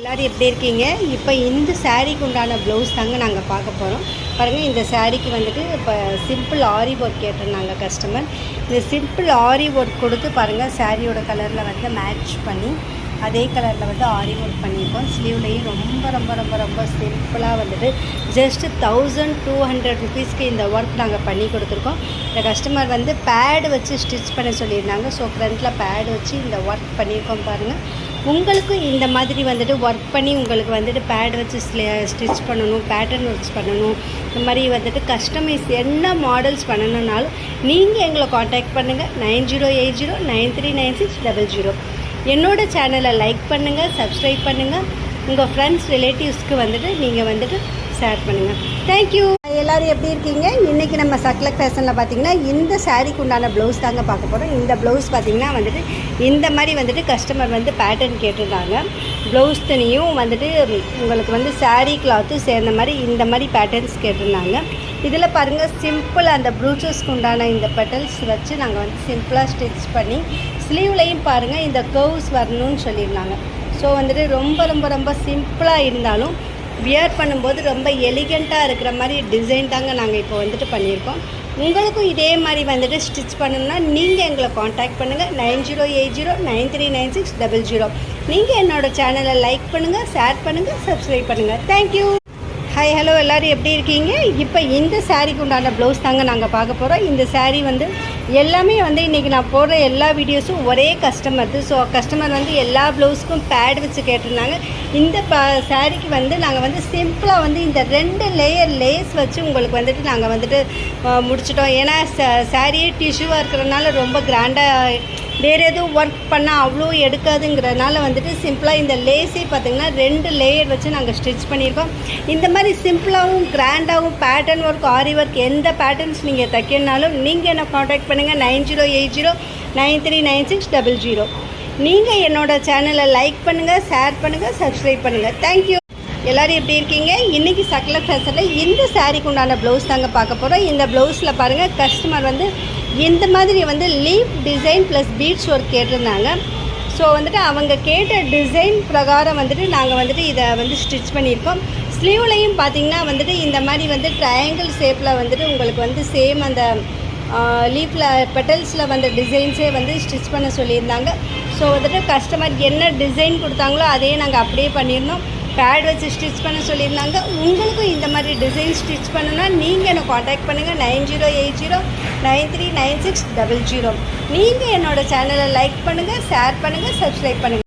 எல்லோரும் எப்படி இருக்கீங்க? இப்போ இந்த சாரீக்கு உண்டான ப்ளவுஸ் தாங்க நாங்கள் பார்க்க போகிறோம். பாருங்கள், இந்த சாரீக்கு வந்துட்டு இப்போ சிம்பிள் ஆரி ஒர்க் கேட்டிருந்தாங்க கஸ்டமர். இந்த சிம்பிள் ஆரி ஒர்க் கொடுத்து பாருங்கள், சாரியோட கலரில் வந்து மேட்ச் பண்ணி அதே கலரில் வந்து ஆரி ஒர்க் பண்ணியிருக்கோம். ஸ்லீவ்லேயும் ரொம்ப ரொம்ப ரொம்ப ரொம்ப சிம்பிளாக வந்துட்டு ஜஸ்ட் 1200 ருபீஸ்க்கு இந்த ஒர்க் நாங்கள் பண்ணி கொடுத்துருக்கோம். இந்த கஸ்டமர் வந்து பேடு வச்சு ஸ்டிச் பண்ண சொல்லியிருந்தாங்க. ஸோ ஃப்ரண்ட்டில் பேடு வச்சு இந்த ஒர்க் பண்ணியிருக்கோம். பாருங்கள், உங்களுக்கும் இந்த மாதிரி வந்துட்டு ஒர்க் பண்ணி உங்களுக்கு வந்துட்டு பேட் வச்சு ஸ்டிச் பண்ணணும், பேட்டர்ன் ஒர்க்ஸ் பண்ணணும், இந்த மாதிரி வந்துட்டு கஸ்டமைஸ் என்ன மாடல்ஸ் பண்ணணுன்னாலும் நீங்கள் எங்களை காண்டாக்ட் பண்ணுங்கள். 9080939600. என்னோடய சேனலை லைக் பண்ணுங்கள், சப்ஸ்கிரைப் பண்ணுங்கள், உங்கள் ஃப்ரெண்ட்ஸ் ரிலேட்டிவ்ஸ்க்கு வந்துட்டு நீங்கள் வந்துட்டு ஷேர் பண்ணுங்கள். தேங்க்யூ. எல்லோரும் எப்படி இருக்கீங்க? இன்றைக்கி நம்ம சக்லக் ஃபேஷனில் பார்த்திங்கன்னா இந்த சாரீக்கு உண்டான ப்ளவுஸ் தாங்க பார்க்க போகிறோம். இந்த ப்ளவுஸ் பார்த்திங்கன்னா வந்துட்டு இந்த மாதிரி வந்துட்டு கஸ்டமர் வந்து பேட்டர்ன் கேட்டிருந்தாங்க. ப்ளவுஸ் துணியும் வந்துட்டு உங்களுக்கு வந்து சாரீ கிளாத்தும் சேர்ந்த மாதிரி இந்த மாதிரி பேட்டர்ன்ஸ் கேட்டிருந்தாங்க. இதில் பாருங்கள், சிம்பிள் அந்த ப்ரூச்சஸ்க்கு உண்டான இந்த பெட்டல்ஸ் வச்சு நாங்கள் வந்து சிம்பிளாக ஸ்டிச் பண்ணி ஸ்லீவ்லையும் பாருங்கள் இந்த கர்வ்ஸ் வரணும்னு சொல்லியிருந்தாங்க. ஸோ வந்துட்டு ரொம்ப ரொம்ப ரொம்ப சிம்பிளாக இருந்தாலும் வியர் பண்ணும்போது ரொம்ப எலிகண்ட்டாக இருக்கிற மாதிரி டிசைன் தாங்க நாங்கள் இப்போ வந்துட்டு பண்ணியிருக்கோம். உங்களுக்கும் இதே மாதிரி வந்துட்டு ஸ்டிச் பண்ணணும்னா நீங்கள் எங்களை காண்டாக்ட் பண்ணுங்கள். 9080939600. நீங்கள் என்னோடய சேனலை லைக் பண்ணுங்கள், ஷேர் பண்ணுங்கள், சப்ஸ்கிரைப் பண்ணுங்கள். தேங்க்யூ. ஹாய், ஹலோ, எல்லோரும் எப்படி இருக்கீங்க? இப்போ இந்த சாரீக்கு உண்டான ப்ளவுஸ் தாங்க நாங்கள் பார்க்க போகிறோம். இந்த சாரீ வந்து எல்லாமே வந்து இன்றைக்கி நான் போடுற எல்லா வீடியோஸும் ஒரே கஸ்டமர்து. ஸோ கஸ்டமர் வந்து எல்லா ப்ளவுஸுக்கும் பேட் வச்சு கேட்டிருந்தாங்க. இந்த சாரீக்கு வந்து நாங்கள் வந்து சிம்பிளாக வந்து இந்த 2 லேயர் லேஸ் வச்சு உங்களுக்கு வந்துட்டு நாங்கள் வந்துட்டு முடிச்சிட்டோம். ஏன்னா சாரியே டிஷ்யூவாக இருக்கிறதுனால ரொம்ப கிராண்டாக வேறு எதுவும் ஒர்க் பண்ணால் அவ்வளோ எடுக்காதுங்கிறதுனால வந்துட்டு சிம்பிளாக இந்த லேஸே பார்த்திங்கன்னா 2 லேயர் வச்சு நாங்கள் ஸ்டிச் பண்ணியிருக்கோம். இந்த மாதிரி சிம்பிளாகவும் கிராண்டாகவும் பேட்டர்ன் ஒர்க், ஆரி ஒர்க் எந்த பேட்டர்ன்ஸ் நீங்கள் தைக்கணுனாலும் நீங்கள் என்னை காண்டாக்ட் பண்ணுங்கள். 9080939600. நீங்கள் என்னோடய சேனலை லைக் பண்ணுங்கள், ஷேர் பண்ணுங்கள், சப்ஸ்கிரைப் பண்ணுங்கள். தேங்க்யூ. எல்லோரும் எப்படி இருக்கீங்க? இன்றைக்கி சக்லக் ஃபேஷனில் இந்த சாரீக்கு உண்டான ப்ளவுஸ் தாங்க பார்க்க போகிறோம். இந்த ப்ளவுஸில் பாருங்கள், கஸ்டமர் வந்து இந்த மாதிரி வந்து leaf design plus beads work கேட்டிருந்தாங்க. ஸோ வந்துட்டு அவங்க கேட்ட டிசைன் பிரகாரம் வந்துட்டு நாங்கள் வந்துட்டு இதை வந்து ஸ்டிச் பண்ணியிருக்கோம். ஸ்லீவ்லையும் பார்த்திங்கன்னா வந்துட்டு இந்த மாதிரி வந்து ட்ரையாங்கிள் ஷேப்பில் வந்துட்டு உங்களுக்கு வந்து சேம் அந்த லீஃபில் பெட்டல்ஸில் வந்த டிசைன்ஸே வந்து ஸ்டிச் பண்ண சொல்லியிருந்தாங்க. ஸோ வந்துட்டு கஸ்டமர் என்ன டிசைன் கொடுத்தாங்களோ அதையே நாங்கள் அப்படியே பண்ணியிருந்தோம். பேட் வச்சு ஸ்டிச் பண்ண சொல்லியிருந்தாங்க. உங்களுக்கும் இந்த மாதிரி டிசைன் ஸ்டிச் பண்ணணுன்னா நீங்கள் என்னை காண்டாக்ட் பண்ணுங்கள். 9080939600. நீங்கள் என்னோடய சேனலை லைக் பண்ணுங்கள், ஷேர் பண்ணுங்கள், சப்ஸ்கிரைப் பண்ணுங்கள்.